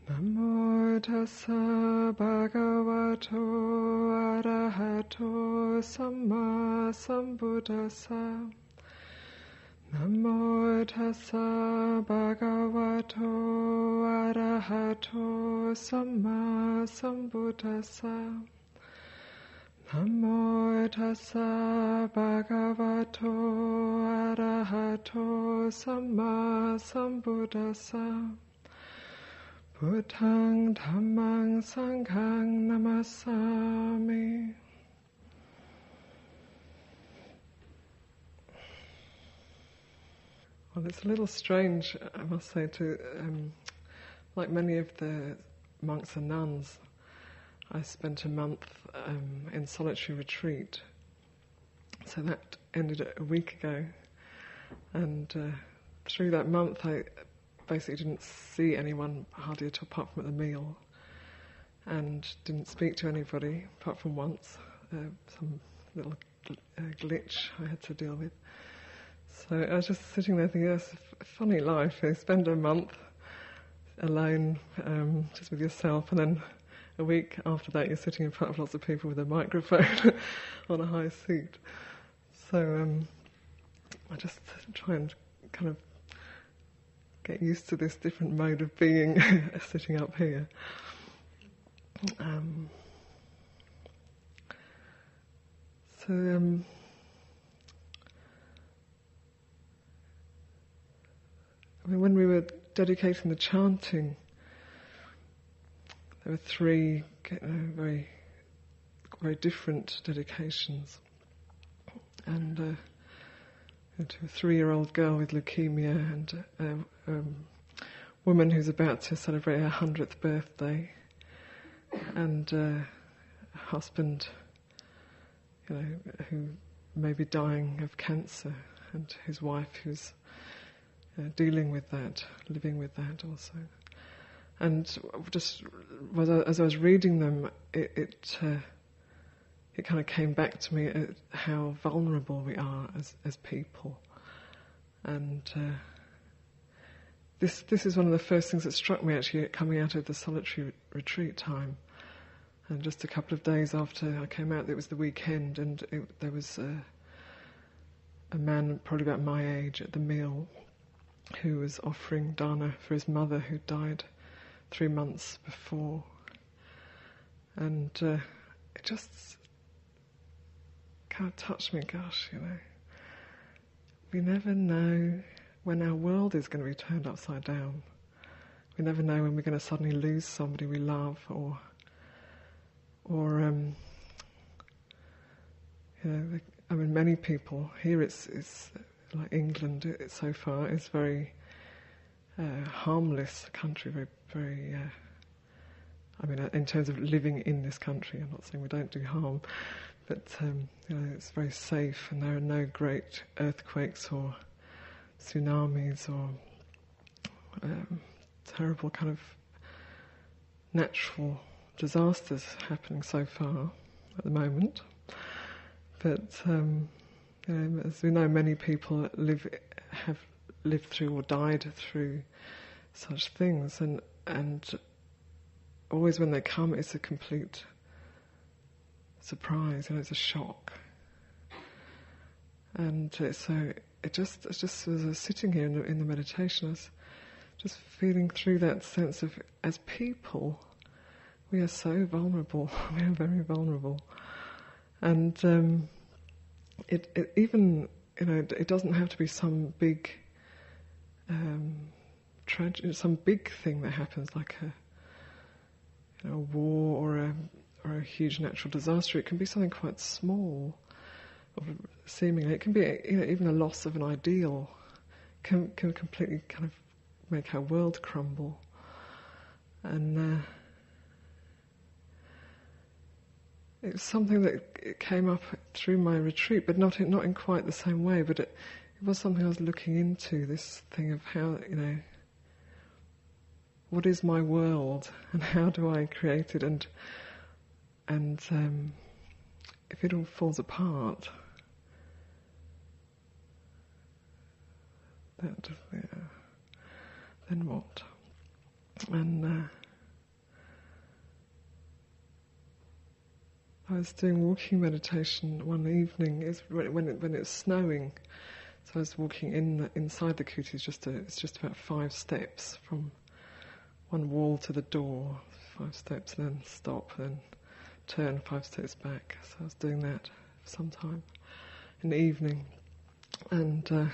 Namo tassa bhagavato arahato samma sambuddhassa. Namo tassa bhagavato arahato samma sambuddhassa. Namo tassa bhagavato arahato samma sambuddhassa. Buddhang dhammang sanghang namasami. Well, it's a little strange, I must say, to like many of the monks and nuns, I spent a month in solitary retreat. So that ended a week ago, and through that month I basically didn't see anyone hardly at all apart from at the meal, and didn't speak to anybody apart from once, some little glitch I had to deal with. So I was just sitting there thinking, that's a funny life. You spend a month alone, just with yourself, and then a week after that you're sitting in front of lots of people with a microphone on a high seat. So I just try and kind of get used to this different mode of being sitting up here. I mean, when we were dedicating the chanting, there were three very, very different dedications. And to a 3-year-old girl with leukemia, and a woman who's about to celebrate her 100th birthday, and a husband, who may be dying of cancer, and his wife who's dealing with that, living with that also. And just as I was reading them, it kind of came back to me how vulnerable we are as people. And this is one of the first things that struck me actually coming out of the solitary retreat time. And just a couple of days after I came out, it was the weekend, and there was a man probably about my age at the meal who was offering dana for his mother who died 3 months before. And it just kind of touched me. Gosh, we never know when our world is going to be turned upside down. We never know when we're going to suddenly lose somebody we love, or I mean, many people here. It's like England. So far, it's very harmless country. Very, very. I mean, in terms of living in this country, I'm not saying we don't do harm, but it's very safe, and there are no great earthquakes or tsunamis or terrible kind of natural disasters happening so far at the moment. But as we know, many people have lived through or died through such things, and always when they come, it's a complete surprise. It's a shock. And so it just as I was sitting here in the meditation, I was just feeling through that sense of, as people, we are so vulnerable. We are very vulnerable, and it even it doesn't have to be some big some big thing that happens, like a war or a huge natural disaster. It can be something quite small, or seemingly. It can be even a loss of an ideal can completely kind of make our world crumble. And it was something that came up through my retreat, but not in quite the same way. But it was something I was looking into, this thing of how, what is my world and how do I create it, and if it all falls apart, then what? And I was doing walking meditation one evening. When it was snowing, so I was walking inside the kuti. It's just about 5 steps from one wall to the door. 5 steps, then stop, then turn 5 steps back. So I was doing that for some time in the evening, and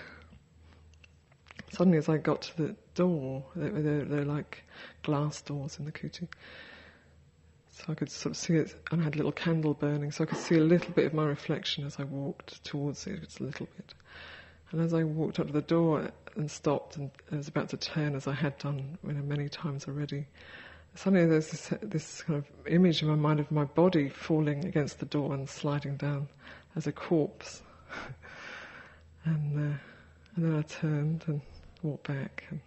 suddenly, as I got to the door, they're like glass doors in the kuti. So I could sort of see it, and I had a little candle burning, so I could see a little bit of my reflection as I walked towards it, just a little bit. And as I walked up to the door and stopped, and I was about to turn, as I had done many times already, suddenly there's this kind of image in my mind of my body falling against the door and sliding down as a corpse. and then I turned and walked back, and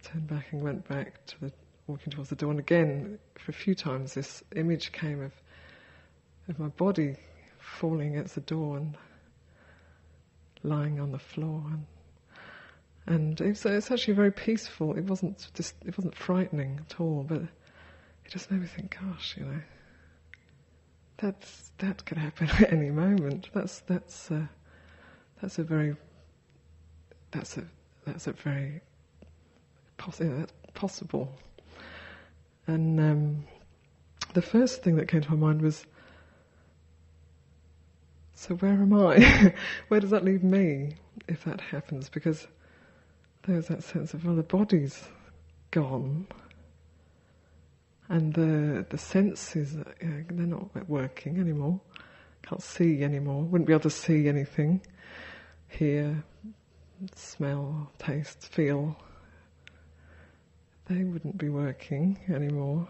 turned back and went back to walking towards the door, and again, for a few times, this image came of my body falling against the door and lying on the floor, and it's actually very peaceful. It wasn't frightening at all, but it just made me think, gosh, that could happen at any moment. That's possible. And the first thing that came to my mind was, so where am I? Where does that leave me if that happens? Because there's that sense of, well, the body's gone, and the senses, they're not working anymore. Can't see anymore. Wouldn't be able to see anything. Hear, smell, taste, feel. They wouldn't be working anymore.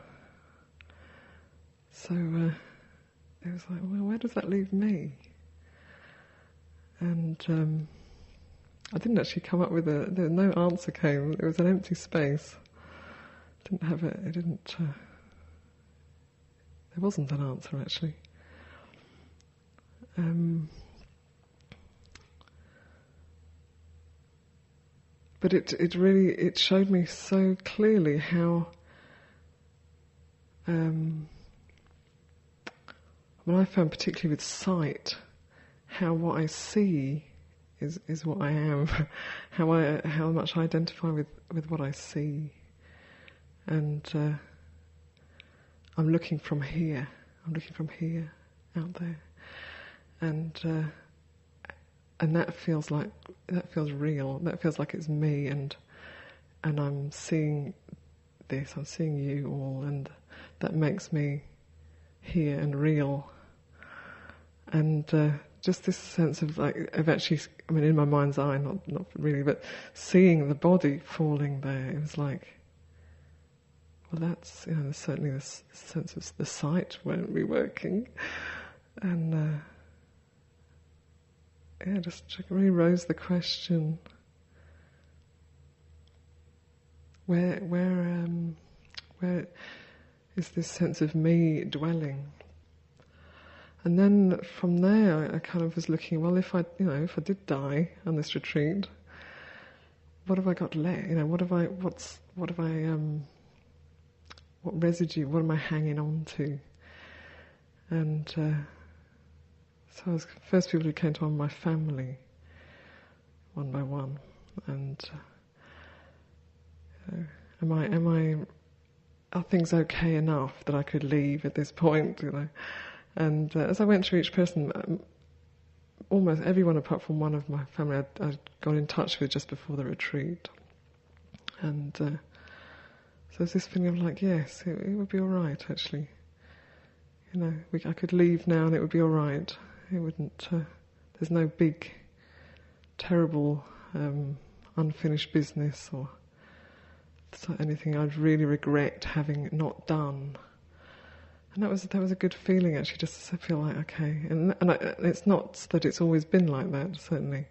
So it was like, well, where does that leave me? And I didn't actually come up with no answer came. It was an empty space. There wasn't an answer actually. But it showed me so clearly how I found, particularly with sight, how what I see is what I am, how much I identify with what I see, and I'm looking from here out there, and that feels real. That feels like it's me, and I'm seeing this. I'm seeing you all, and that makes me here and real. And just this sense of actually, I mean, in my mind's eye, not really, but seeing the body falling there, it was like, well, that's certainly this sense of the sight won't be working, and. Just really rose the question: where is this sense of me dwelling? And then from there, I kind of was looking. Well, if I did die on this retreat, what have I got left? What residue? What am I hanging on to? And so I was first people who came to my family, one by one, and are things okay enough that I could leave at this point, And as I went through each person, almost everyone apart from one of my family I'd got in touch with just before the retreat, and so there's this feeling of yes, it would be all right actually. I could leave now and it would be all right. It wouldn't. There's no big, terrible, unfinished business or anything I'd really regret having not done. And that was a good feeling actually, just to feel like okay. And it's not that it's always been like that. Certainly,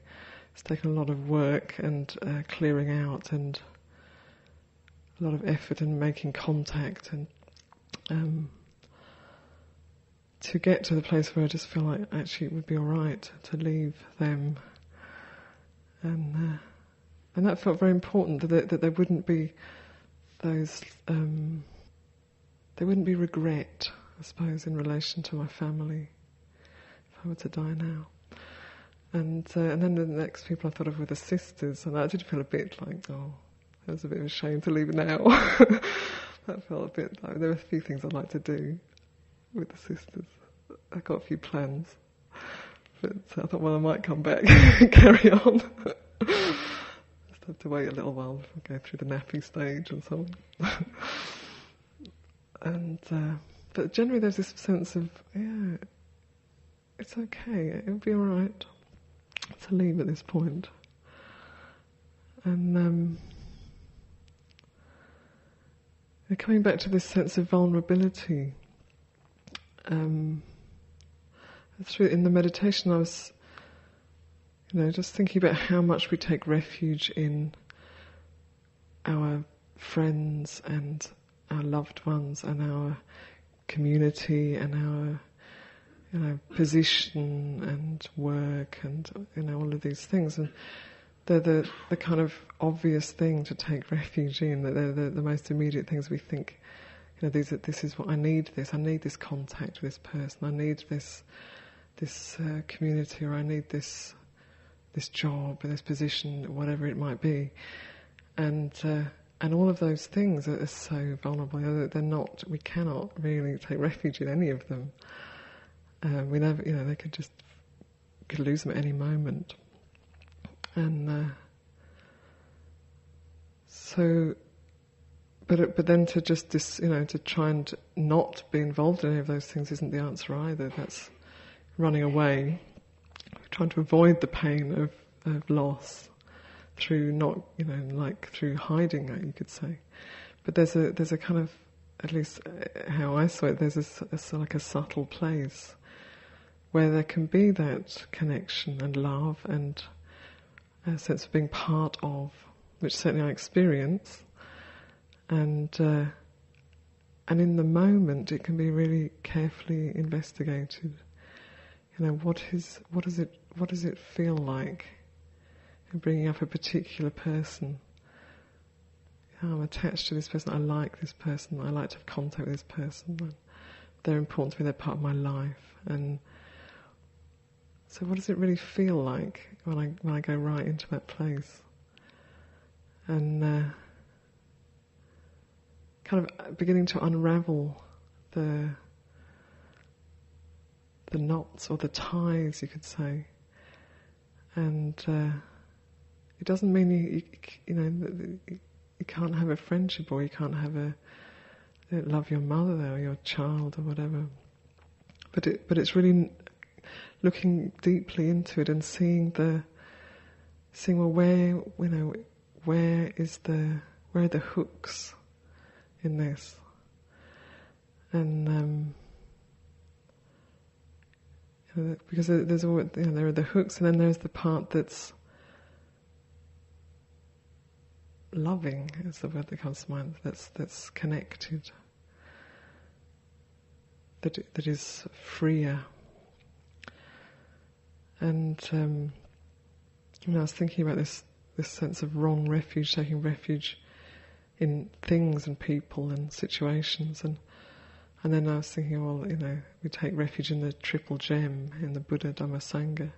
it's taken a lot of work and clearing out and a lot of effort and making contact and. To get to the place where I just feel like actually it would be all right to leave them, and that felt very important, that there wouldn't be those, there wouldn't be regret I suppose, in relation to my family, if I were to die now. And then the next people I thought of were the sisters, and I did feel a bit like, oh, it was a bit of a shame to leave it now. That felt a bit like, there were a few things I'd like to do with the sisters. I got a few plans, but I thought, well, I might come back and carry on. Just have to wait a little while before I go through the nappy stage and so on. And but generally there's this sense of, yeah, it's okay, it'll be alright to leave at this point. And coming back to this sense of vulnerability, through in the meditation I was, just thinking about how much we take refuge in our friends and our loved ones and our community and our position and work and all of these things, and they're the kind of obvious thing to take refuge in. That they're the most immediate things we think. This is what I need. I need this contact with this person. I need this community, or I need this job or this position, whatever it might be, and all of those things are so vulnerable. They're not. We cannot really take refuge in any of them. We never. They could lose them at any moment, and so. But then to just to try and not be involved in any of those things isn't the answer either. That's running away, trying to avoid the pain of loss through not, through hiding it, you could say. But there's a kind of, at least how I saw it, there's a like a subtle place where there can be that connection and love and a sense of being part of, which certainly I experience. And in the moment, it can be really carefully investigated. What does it feel like? And bringing up a particular person. I'm attached to this person. I like this person. I like to have contact with this person. They're important to me. They're part of my life. And so, what does it really feel like when I go right into that place? And kind of beginning to unravel the knots or the ties, you could say. And it doesn't mean you can't have a friendship, or you can't have love your mother or your child or whatever. But it's really looking deeply into it and seeing well, where are the hooks in this, and because there's always, there are the hooks, and then there's the part that's loving, is the word that comes to mind. That's connected. That is freer. And I was thinking about this sense of wrong refuge, taking refuge in things and people and situations, and then I was thinking, well, we take refuge in the triple gem, in the Buddha, Dhamma, Sangha.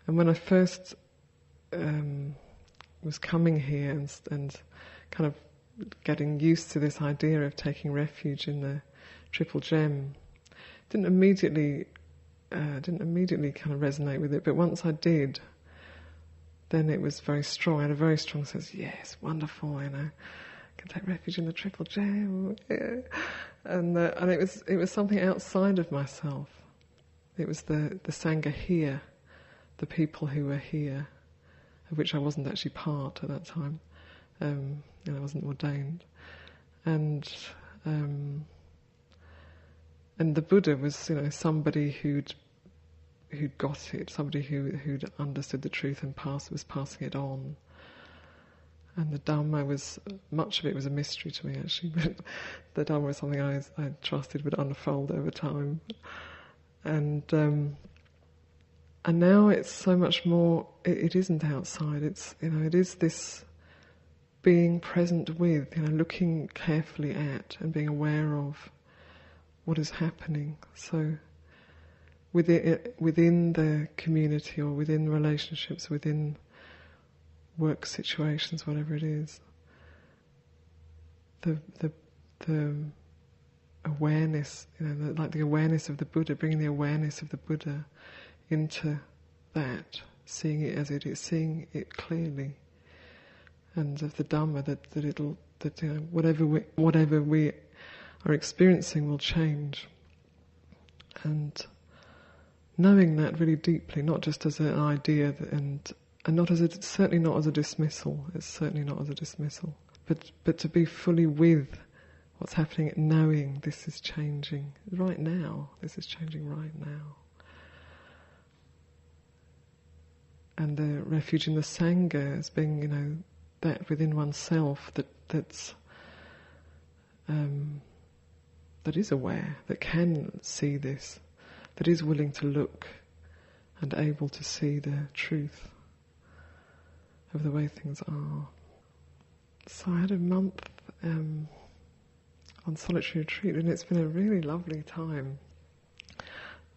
And when I first was coming here and kind of getting used to this idea of taking refuge in the triple gem, didn't immediately kind of resonate with it, but once I did, then it was very strong. I had a very strong sense, yes, wonderful, I can take refuge in the triple gem, yeah. And it was something outside of myself. It was the Sangha here, the people who were here, of which I wasn't actually part at that time. I wasn't ordained, and the Buddha was somebody who'd got it, somebody who'd understood the truth and was passing it on. And the Dhamma much of it was a mystery to me, actually, but the Dhamma was something I trusted would unfold over time. And now it's so much more, it isn't outside, it is this being present with, looking carefully at and being aware of what is happening. So within the community or within relationships, within work situations, whatever it is, the awareness, like the awareness of the Buddha, bringing the awareness of the Buddha into that, seeing it as it is, seeing it clearly, and of the Dhamma whatever we are experiencing will change, and knowing that really deeply, not just as an idea, and not as certainly not as a dismissal. It's certainly not as a dismissal, but to be fully with what's happening, knowing this is changing right now. This is changing right now. And the refuge in the Sangha as being, that within oneself that is aware, that can see this, that is willing to look and able to see the truth of the way things are. So I had a month on solitary retreat, and it's been a really lovely time.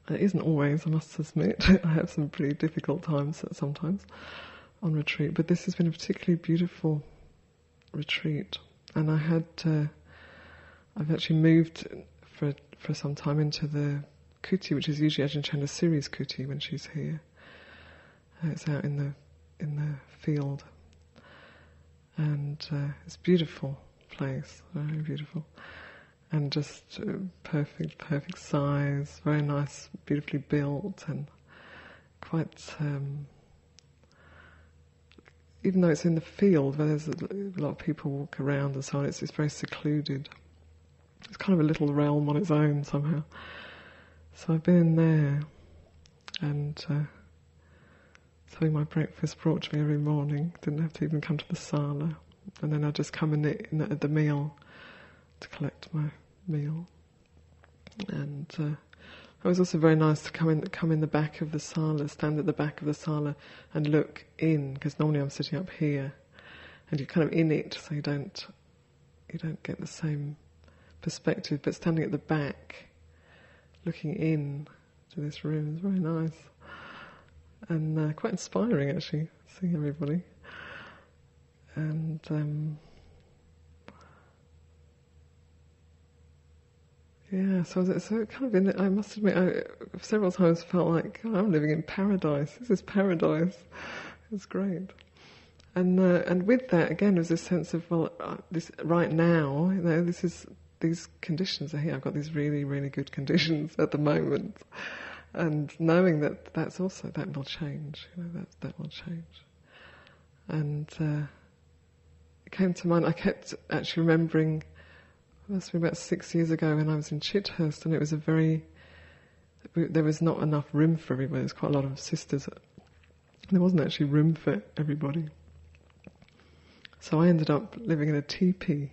It isn't always, I must admit. I have some pretty difficult times sometimes on retreat, but this has been a particularly beautiful retreat. And I've actually moved for some time into the kuti, which is usually Ajahn Anandabodhi's kuti when she's here. It's out in the field, and it's a beautiful place, very beautiful. And just perfect size, very nice, beautifully built, and quite, even though it's in the field where there's a lot of people walk around and so on, it's very secluded. It's kind of a little realm on its own somehow. So I've been in there, and having my breakfast brought to me every morning. Didn't have to even come to the sala. And then I'd just come in at the meal to collect my meal. And it was also very nice to come in the back of the sala, stand at the back of the sala and look in, because normally I'm sitting up here, and you're kind of in it, so you don't get the same perspective. But standing at the back, looking in to this room is very nice, and quite inspiring actually, seeing everybody. And so kind of I must admit, I several times felt like, God, I'm living in paradise. This is paradise. It's great. And with that, again, there's this sense of, this right now, these conditions are here. I've got these really, really good conditions at the moment, and knowing that that will change. That will change. And it came to mind. I kept actually remembering. It must have been about 6 years ago when I was in Chithurst, and it was there was not enough room for everybody. There's quite a lot of sisters. There wasn't actually room for everybody. So I ended up living in a teepee.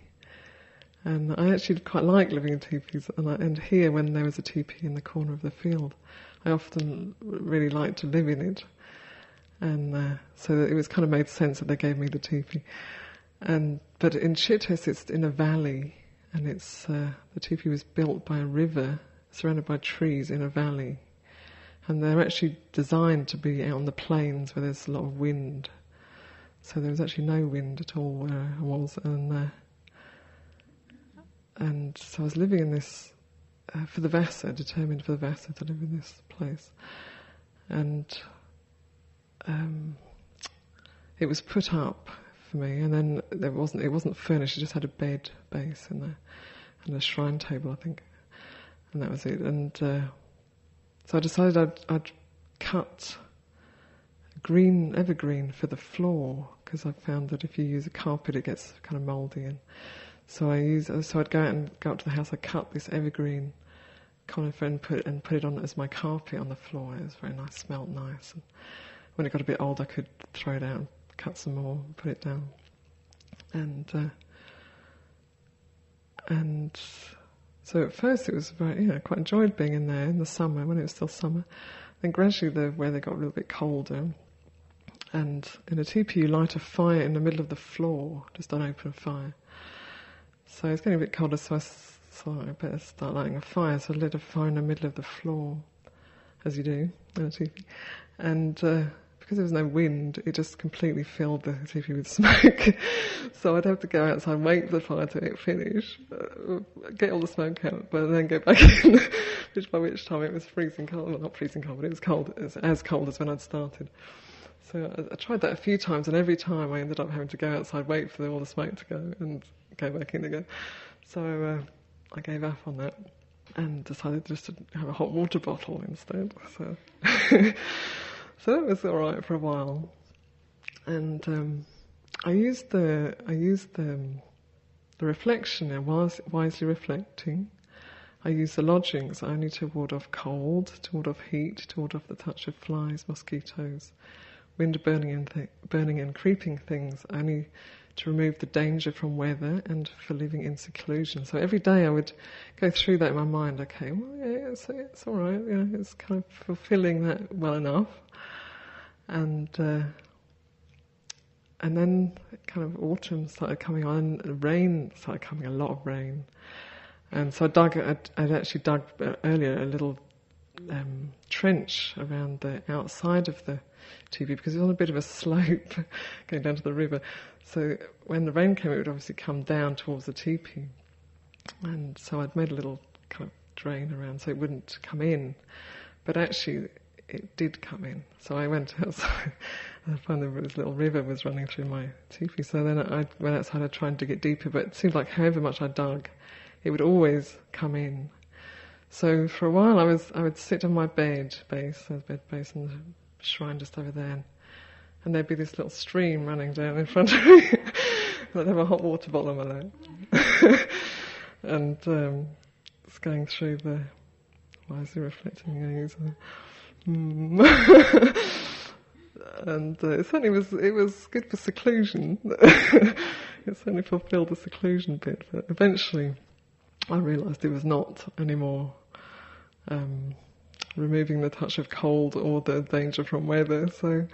And I actually quite like living in teepees. And here, when there was a teepee in the corner of the field, I often really liked to live in it. And so that it was kind of made sense that they gave me the teepee. But in Chithurst, it's in a valley. And the teepee was built by a river, surrounded by trees in a valley. And they're actually designed to be out on the plains where there's a lot of wind. So there was actually no wind at all where I was. And so I was living in this, for the Vassa, determined for the Vassa to live in this place. And it was put up for me, and then it wasn't furnished. It just had a bed base in there and a shrine table, I think, and that was it. And so I decided I'd cut green evergreen for the floor, because I found that if you use a carpet, it gets kind of mouldy. And so I'd go up to the house. I cut this evergreen conifer and put it on as my carpet on the floor. It was very nice, smelled nice. And when it got a bit old, I could throw it out and cut some more and put it down. And so at first it was very, quite enjoyed being in there in the summer, when it was still summer. Then gradually the weather got a little bit colder, and in a teepee you light a fire in the middle of the floor, just an open fire. So it's getting a bit colder, so I so I better start lighting a fire. So I lit a fire in the middle of the floor, as you do in a teepee. And because there was no wind, it just completely filled the teepee with smoke. So I'd have to go outside, wait for the fire to finish, get all the smoke out, but then go back in, by which time it was freezing cold. Well, not freezing cold, but it was cold, it was as cold as when I'd started. So I tried that a few times, and every time I ended up having to go outside, wait for all the smoke to go, and go back in again. So I gave up on that and decided just to have a hot water bottle instead. So so that was all right for a while. And I used the reflection, wisely reflecting. I used the lodgings only to ward off cold, to ward off heat, to ward off the touch of flies, mosquitoes, wind burning and creeping things, only to remove the danger from weather and for living in seclusion. So every day I would go through that in my mind. Okay, well, yeah, it's all right. You know, it's kind of fulfilling that well enough. And then kind of autumn started coming on, and rain started coming, a lot of rain. And so I'd actually dug earlier a little trench around the outside of the teepee because it was on a bit of a slope going down to the river. So when the rain came, it would obviously come down towards the teepee. And so I'd made a little kind of drain around so it wouldn't come in. But actually, it did come in. So I went outside and I found this little river was running through my teepee. So then I went outside, I tried to dig deeper, but it seemed like however much I dug, it would always come in. So for a while I would sit on my bed base, and the shrine just over there, and there'd be this little stream running down in front of me. I'd have a hot water bottle on my lap. And it's going through the wisely reflecting gaze. And it certainly was good for seclusion. It certainly fulfilled the seclusion bit, but eventually I realised it was not anymore removing the touch of cold or the danger from weather, so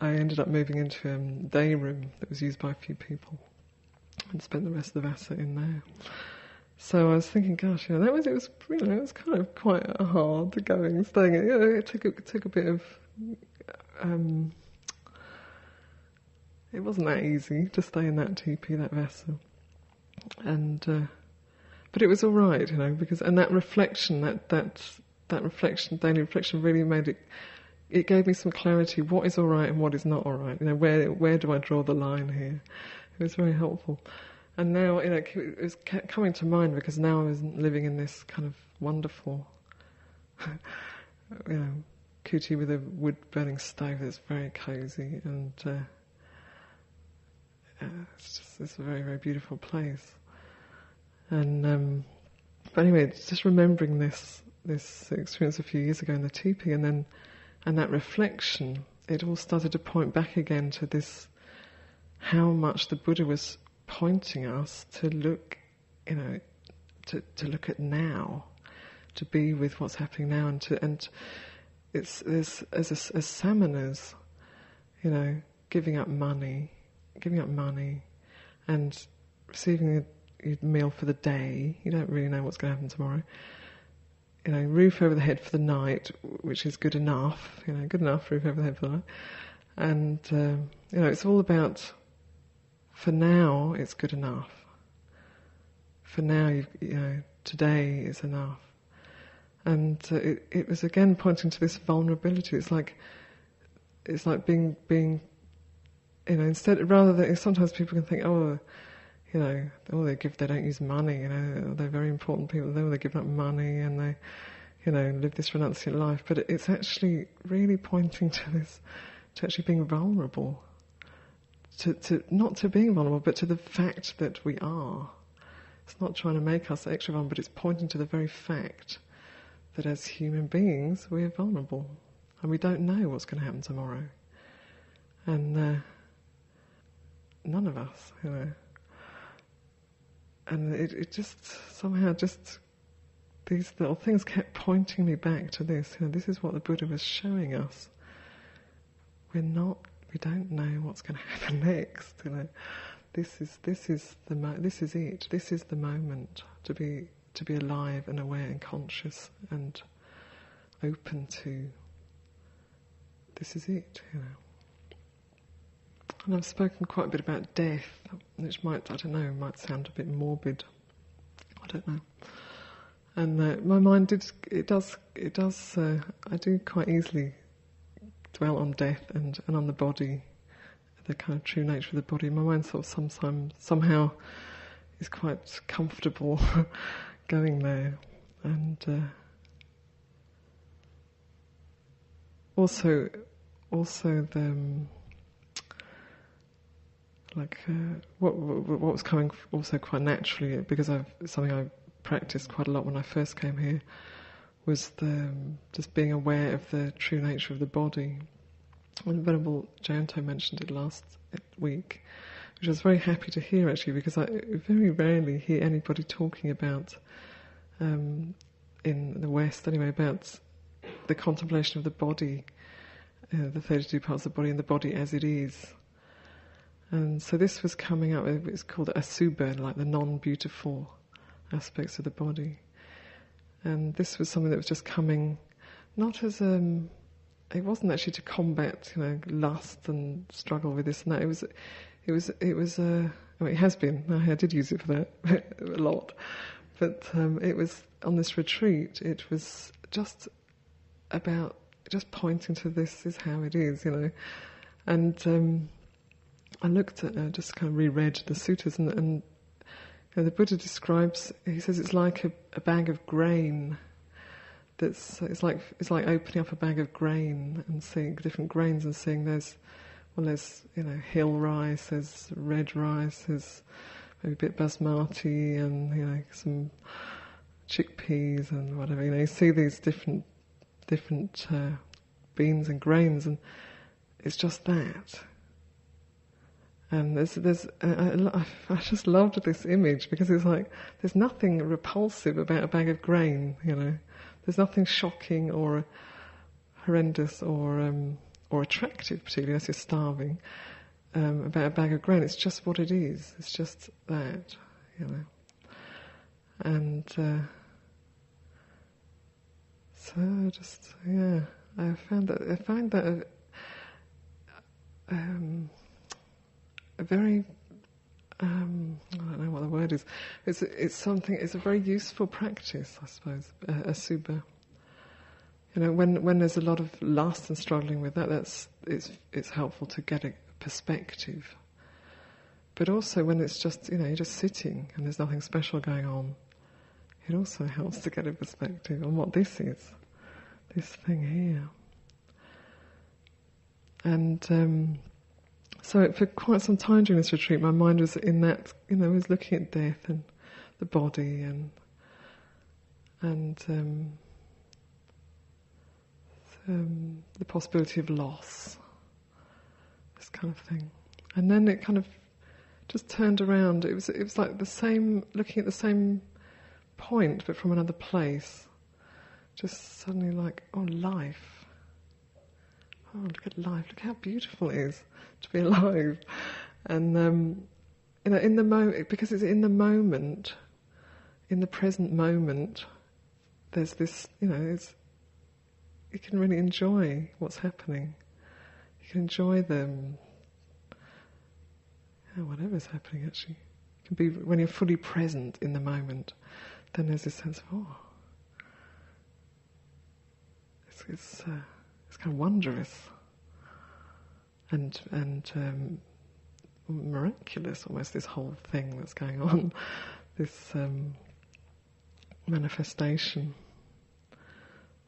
I ended up moving into a day room that was used by a few people and spent the rest of the Vasa in there. So I was thinking, gosh, it was kind of quite hard going, staying. It took a bit of. It wasn't that easy to stay in that teepee, that vessel, and but it was all right, because that reflection, that reflection, daily reflection, really made it. It gave me some clarity. What is all right and what is not all right? Where do I draw the line here? It was very helpful. And now, it was coming to mind because now I was living in this kind of wonderful, kuti with a wood-burning stove that's very cosy, and it's a very, very beautiful place. And but anyway, just remembering this experience a few years ago in the teepee, and that reflection, it all started to point back again to this, how much the Buddha was pointing us to look, to look at now, to be with what's happening now, and it's as samanas, giving up money, and receiving a meal for the day. You don't really know what's going to happen tomorrow. Roof over the head for the night, which is good enough. Good enough roof over the head for the night, and it's all about. For now, it's good enough. For now, today is enough. And it was again pointing to this vulnerability. It's like being instead, rather than, sometimes people can think, they don't use money, they're very important people, they're giving up money and they, live this renunciate life. But it's actually really pointing to this, to actually being vulnerable. To not to being vulnerable, but to the fact that we are. It's not trying to make us extra vulnerable, but it's pointing to the very fact that as human beings we are vulnerable and we don't know what's going to happen tomorrow. And none of us, And it just somehow these little things kept pointing me back to this. This is what the Buddha was showing us. We don't know what's going to happen next, This is it. This is the moment to be alive and aware and conscious and open to. This is it, you know. And I've spoken quite a bit about death, which might sound a bit morbid. I don't know. And my mind I do quite easily dwell on death and on the body, the kind of true nature of the body. My mind sort of somehow is quite comfortable going there. And also the what was coming also quite naturally, because something I practiced quite a lot when I first came here, was just being aware of the true nature of the body. And Venerable Jayanto mentioned it last week, which I was very happy to hear actually, because I very rarely hear anybody talking about, in the West anyway, about the contemplation of the body, the 32 parts of the body and the body as it is. And so this was coming up, it's called asubha, like the non-beautiful aspects of the body. And this was something that was just coming, not as it wasn't actually to combat, lust and struggle with this and that. It has been. I did use it for that a lot, but it was on this retreat. It was just about pointing to this is how it is, And I looked at, just kind of reread the suttas, and the Buddha describes. He says it's like a bag of grain. It's like opening up a bag of grain and seeing different grains and seeing there's hill rice, there's red rice, there's maybe a bit basmati and some chickpeas and whatever. You see these different beans and grains, and it's just that. And I just loved this image, because it's like there's nothing repulsive about a bag of grain, There's nothing shocking or horrendous or attractive, particularly as you're starving, about a bag of grain. It's just what it is. It's just that, And I find that a very I don't know what the word is. It's a very useful practice, I suppose. Asubha. When there's a lot of lust and struggling with that, it's helpful to get a perspective. But also when it's just you're just sitting and there's nothing special going on, it also helps to get a perspective on what this is, this thing here. And so for quite some time during this retreat, my mind was in that, was looking at death and the body and the possibility of loss, this kind of thing. And then it kind of just turned around. It was like the same, looking at the same point, but from another place. Just suddenly like, oh, life. Oh, look at life. Look how beautiful it is to be alive. And in the moment, because it's in the moment, in the present moment, there's this, you can really enjoy what's happening. You can enjoy whatever's happening actually. It can be when you're fully present in the moment, then there's this sense of, it's kind of wondrous and miraculous almost, this whole thing that's going on, this manifestation.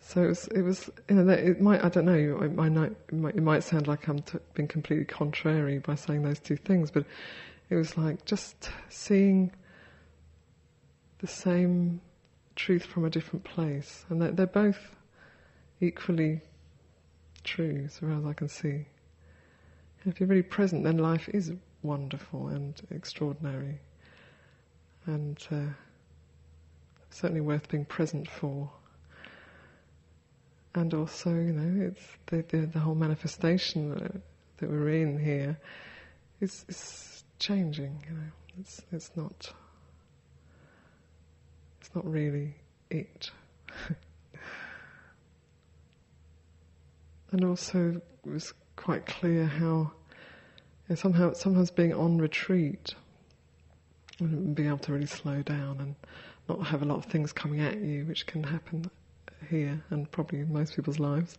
So it was it might, I don't know, it might sound like I'm being completely contrary by saying those two things, but it was like just seeing the same truth from a different place, and they're both equally true, as far as I can see. And if you're really present, then life is wonderful and extraordinary, and certainly worth being present for. And also, it's the whole manifestation that we're in here is changing. It's not really it. And also it was quite clear how sometimes being on retreat and being able to really slow down and not have a lot of things coming at you, which can happen here and probably in most people's lives.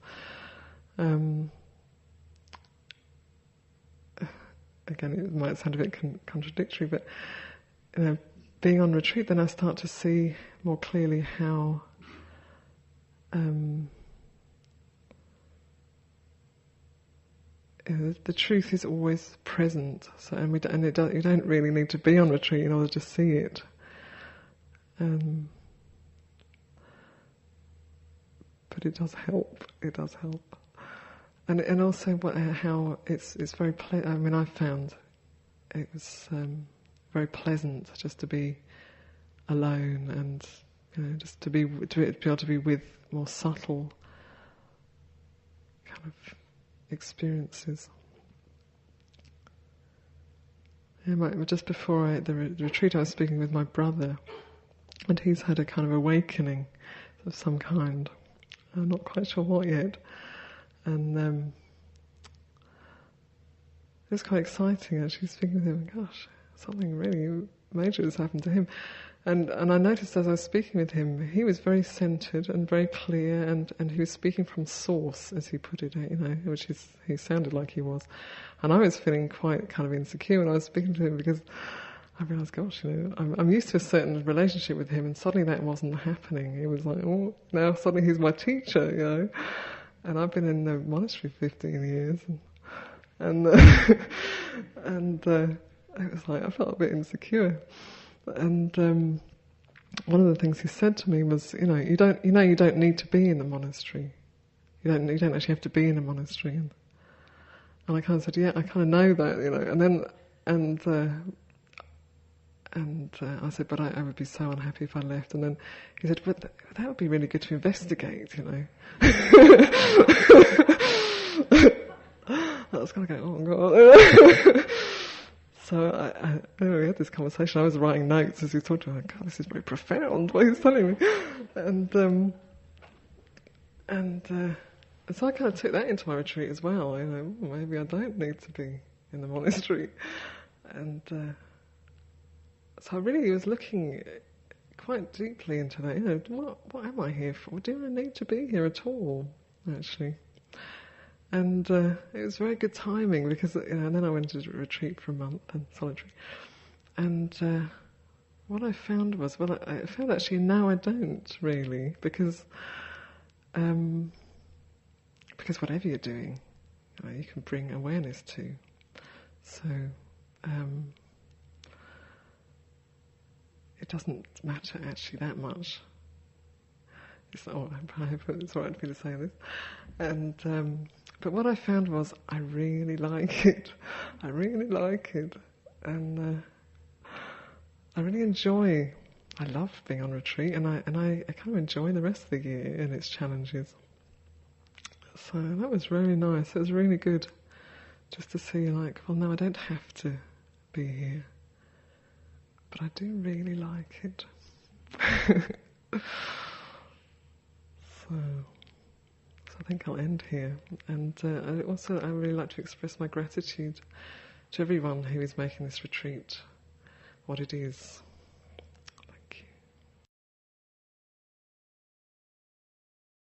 Again, it might sound a bit contradictory, but being on retreat, then I start to see more clearly how the truth is always present. So, you don't really need to be on retreat in order to see it. But it does help. It does help. And also how it's very pleasant. I found it was very pleasant just to be alone and just to be able to be with more subtle kind of experiences. Just before the retreat, I was speaking with my brother, and he's had a kind of awakening of some kind. I'm not quite sure what yet. And it was quite exciting actually speaking with him. Gosh, something really major has happened to him. And I noticed as I was speaking with him, he was very centered and very clear, and he was speaking from source, as he put it, which he sounded like he was. And I was feeling quite kind of insecure when I was speaking to him, because I realised, gosh, I'm used to a certain relationship with him, and suddenly that wasn't happening. It was like, oh, now suddenly he's my teacher, And I've been in the monastery 15 years, and it was like I felt a bit insecure. And one of the things he said to me was, you don't need to be in the monastery. You don't actually have to be in a monastery. And I kind of said, yeah, I kind of know that, And I said, but I would be so unhappy if I left. And then he said, but that would be really good to investigate, I was going to go, oh God. So we had this conversation. I was writing notes as he was talking. I was like, God, this is very profound what he's telling me. And so I kind of took that into my retreat as well. Maybe I don't need to be in the monastery. And so I really was looking quite deeply into that. What am I here for? Do I need to be here at all, actually? And it was very good timing, because and then I went to retreat for a month and solitary. And what I found was, I found actually now I don't really, because whatever you're doing, you can bring awareness to. So it doesn't matter actually that much. It's not, I hope it's all right for me to say this. And but what I found was I really like it. I really like it, and I really enjoy. I love being on retreat, and I kind of enjoy the rest of the year and its challenges. So that was really nice. It was really good, just to see well, no, I don't have to be here, but I do really like it. So I think I'll end here. And I really like to express my gratitude to everyone who is making this retreat what it is.